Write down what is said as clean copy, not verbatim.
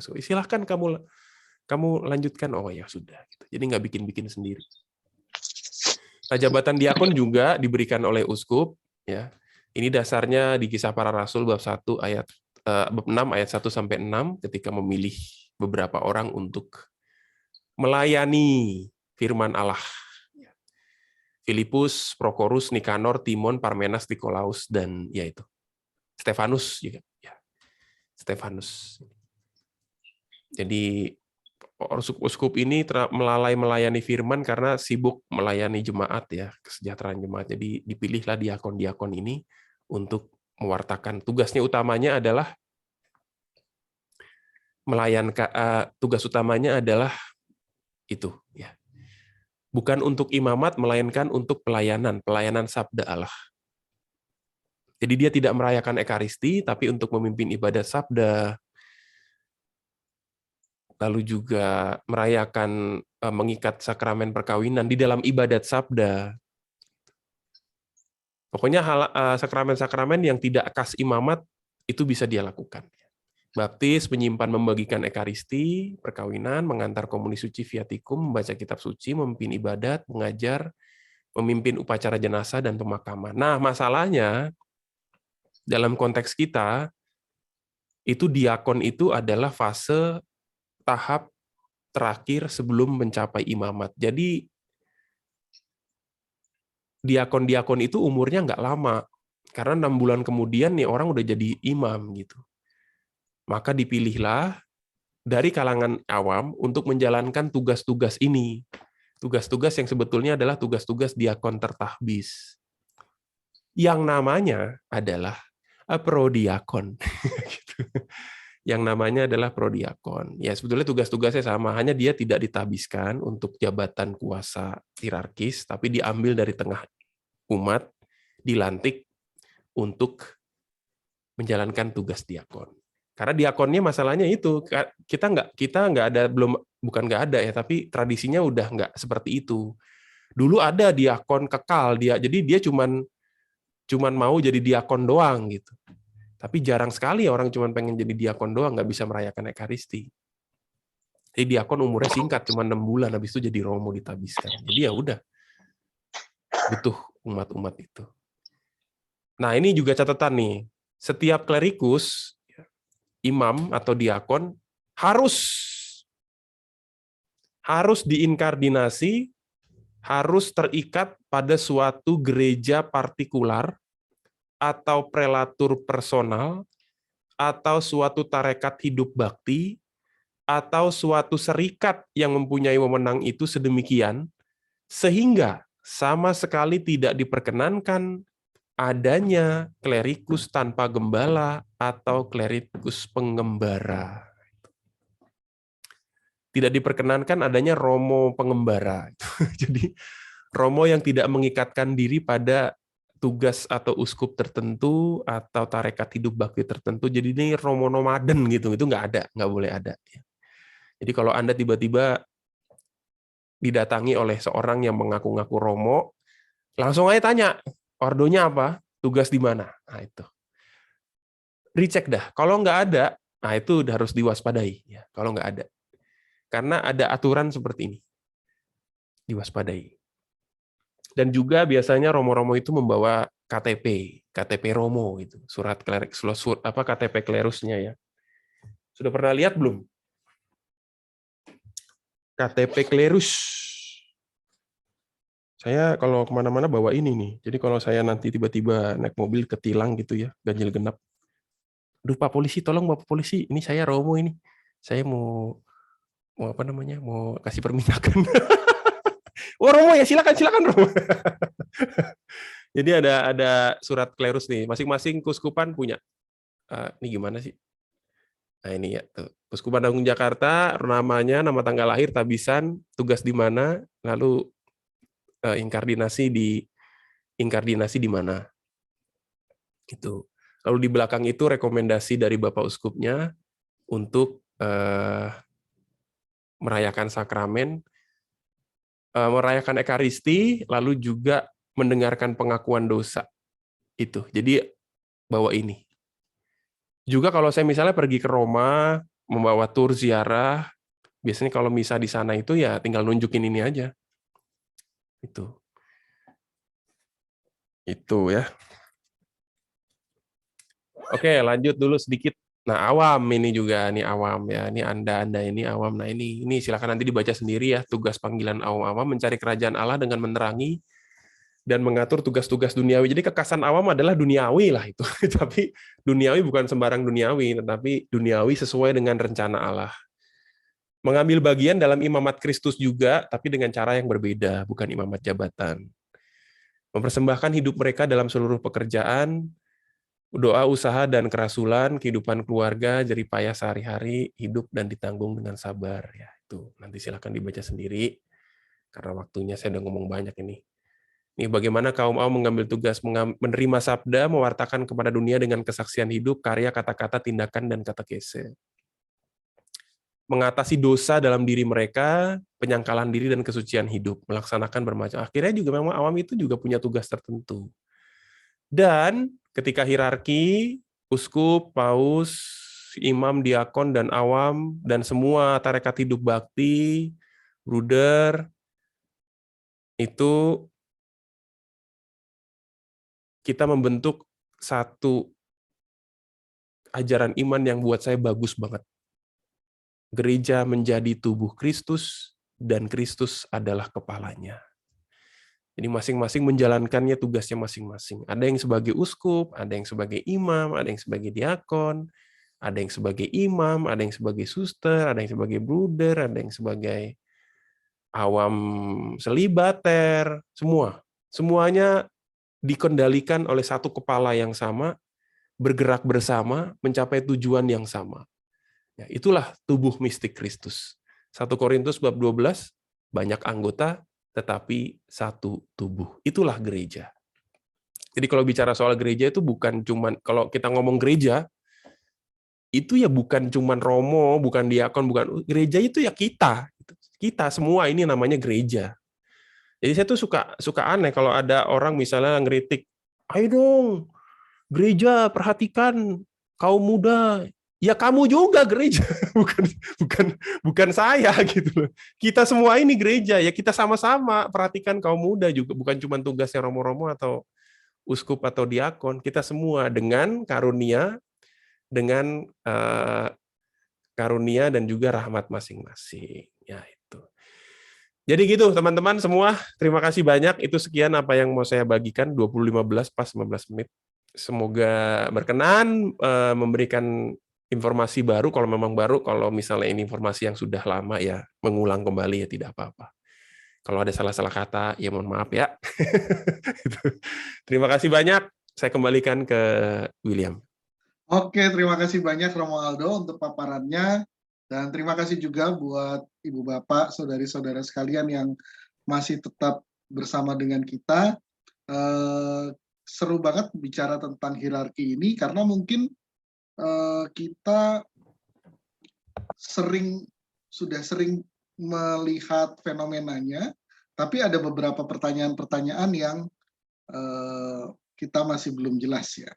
Silahkan kamu lanjutkan. Oh ya sudah. Jadi nggak bikin-bikin sendiri. Nah, jabatan diakon juga diberikan oleh uskup. Ya, ini dasarnya di Kisah Para Rasul bab 1 ayat bab 6 ayat 1 sampai 6 ketika memilih beberapa orang untuk melayani firman Allah. Filipus, Prokorus, Nikanor, Timon, Parmenas, Nikolaus, dan yaitu Stefanus juga. Ya. Stefanus. Jadi uskup ini melayani firman karena sibuk melayani jemaat ya, kesejahteraan jemaat. Jadi dipilihlah diakon-diakon ini untuk mewartakan. Tugasnya utamanya adalah melayani. Tugas utamanya adalah itu ya. Bukan untuk imamat, melainkan untuk pelayanan sabda Allah. Jadi dia tidak merayakan Ekaristi, tapi untuk memimpin ibadah sabda, lalu juga merayakan, mengikat sakramen perkawinan di dalam ibadat sabda. Pokoknya sakramen-sakramen yang tidak khas imamat, itu bisa dia lakukan. Baptis, menyimpan, membagikan Ekaristi, perkawinan, mengantar komuni suci viatikum, membaca kitab suci, memimpin ibadat, mengajar, memimpin upacara jenazah dan pemakaman. Nah, masalahnya dalam konteks kita itu diakon itu adalah fase tahap terakhir sebelum mencapai imamat. Jadi diakon-diakon itu umurnya nggak lama, karena 6 bulan kemudian nih orang udah jadi imam gitu. Maka dipilihlah dari kalangan awam untuk menjalankan tugas-tugas ini. Tugas-tugas yang sebetulnya adalah tugas-tugas diakon tertahbis. Yang namanya adalah prodiakon. Yang namanya adalah prodiakon. Ya sebetulnya tugas-tugasnya sama, hanya dia tidak ditabiskan untuk jabatan kuasa hierarkis, tapi diambil dari tengah umat, dilantik untuk menjalankan tugas diakon. Karena diakonnya masalahnya itu kita nggak ada, bukan nggak ada ya, tapi tradisinya udah nggak seperti itu. Dulu ada diakon kekal jadi dia cuman mau jadi diakon doang gitu. Tapi jarang sekali orang cuman pengen jadi diakon doang, nggak bisa merayakan Ekaristi. Jadi diakon umurnya singkat, cuma 6 bulan, habis itu jadi romo ditabiskan. Jadi ya udah, butuh umat-umat itu. Nah ini juga catatan nih, setiap klerikus, imam atau diakon harus diinkardinasi, harus terikat pada suatu gereja partikular atau prelatur personal atau suatu tarekat hidup bakti atau suatu serikat yang mempunyai wewenang itu sedemikian sehingga sama sekali tidak diperkenankan adanya klerikus tanpa gembala atau klerikus pengembara. Tidak diperkenankan adanya romo pengembara. Jadi romo yang tidak mengikatkan diri pada tugas atau uskup tertentu atau tarekat hidup bakti tertentu. Jadi ini romo nomaden gitu, itu nggak ada, nggak boleh ada. Jadi kalau Anda tiba-tiba didatangi oleh seorang yang mengaku-ngaku romo, langsung aja tanya, ordonya apa, tugas di mana. Nah itu. Recheck dah. Kalau nggak ada, nah itu harus diwaspadai. Ya, kalau nggak ada. Karena ada aturan seperti ini. Diwaspadai. Dan juga biasanya romo-romo itu membawa KTP romo itu, KTP klerusnya ya. Sudah pernah lihat belum? KTP klerus. Saya kalau kemana-mana bawa ini nih. Jadi kalau saya nanti tiba-tiba naik mobil ketilang gitu ya, ganjil genap. Aduh Pak Polisi, tolong Bapak Polisi, ini saya romo ini. Saya mau apa namanya? Mau kasih permintaan. Oh romo ya, silakan romo. Jadi ada surat klerus nih, masing-masing kuskupan punya. Ini gimana sih? Nah ini ya, tuh. Kuskupan Agung Jakarta, namanya, nama tanggal lahir, tabisan, tugas di mana, lalu inkardinasi di mana. Gitu. Lalu di belakang itu rekomendasi dari Bapak Uskupnya untuk merayakan sakramen, merayakan Ekaristi, lalu juga mendengarkan pengakuan dosa. Itu. Jadi bawa ini. Juga kalau saya misalnya pergi ke Roma, membawa tur ziarah, biasanya kalau misa di sana itu ya tinggal nunjukin ini aja. Itu ya. Oke, lanjut dulu sedikit. Nah, awam ini juga, nih awam ya. Ini Anda ini awam. Nah, ini silakan nanti dibaca sendiri ya. Tugas panggilan awam-awam mencari kerajaan Allah dengan menerangi dan mengatur tugas-tugas duniawi. Jadi kekasan awam adalah duniawi lah itu. Tapi duniawi bukan sembarang duniawi, tetapi duniawi sesuai dengan rencana Allah. Mengambil bagian dalam imamat Kristus juga, tapi dengan cara yang berbeda, bukan imamat jabatan. Mempersembahkan hidup mereka dalam seluruh pekerjaan, doa, usaha, dan kerasulan, kehidupan keluarga, jeripayah sehari-hari, hidup dan ditanggung dengan sabar. Ya, itu nanti silakan dibaca sendiri, karena waktunya saya udah ngomong banyak ini. Ini bagaimana kaum awam mengambil tugas menerima sabda, mewartakan kepada dunia dengan kesaksian hidup, karya, kata-kata, tindakan, dan katekese. Mengatasi dosa dalam diri mereka, penyangkalan diri dan kesucian hidup, melaksanakan bermacam. Akhirnya juga memang awam itu juga punya tugas tertentu. Dan ketika hierarki, uskup, paus, imam, diakon, dan awam, dan semua tarekat hidup bakti, bruder, itu kita membentuk satu ajaran iman yang buat saya bagus banget. Gereja menjadi tubuh Kristus, dan Kristus adalah kepalanya. Jadi masing-masing menjalankannya tugasnya masing-masing. Ada yang sebagai uskup, ada yang sebagai imam, ada yang sebagai diakon, ada yang sebagai imam, ada yang sebagai suster, ada yang sebagai bruder, ada yang sebagai awam selibater, semua. Semuanya dikendalikan oleh satu kepala yang sama, bergerak bersama, mencapai tujuan yang sama. Ya, itulah tubuh mistik Kristus. 1 Korintus bab 12, banyak anggota, tetapi satu tubuh. Itulah gereja. Jadi kalau bicara soal gereja itu bukan cuman, kalau kita ngomong gereja, itu ya bukan cuman romo, bukan diakon, bukan gereja, itu ya kita. Kita semua ini namanya gereja. Jadi saya tuh suka aneh kalau ada orang misalnya ngeritik, ayo dong, gereja perhatikan kaum muda. Ya kamu juga gereja, bukan saya gitu loh. Kita semua ini gereja, ya kita sama-sama perhatikan kaum muda juga, bukan cuma tugasnya romo-romo atau uskup atau diakon. Kita semua dengan karunia dan juga rahmat masing-masing. Ya itu. Jadi gitu teman-teman semua, terima kasih banyak. Itu sekian apa yang mau saya bagikan, 20:15 pas 15 menit. Semoga berkenan memberikan informasi baru, kalau memang baru, kalau misalnya ini informasi yang sudah lama ya mengulang kembali ya tidak apa-apa. Kalau ada salah-salah kata ya mohon maaf ya. Terima kasih banyak. Saya kembalikan ke William. Oke, terima kasih banyak Romualdo untuk paparannya, dan terima kasih juga buat Ibu Bapak, saudari-saudara sekalian yang masih tetap bersama dengan kita. Seru banget bicara tentang hierarki ini, karena mungkin kita sudah sering melihat fenomenanya, tapi ada beberapa pertanyaan-pertanyaan yang kita masih belum jelas ya.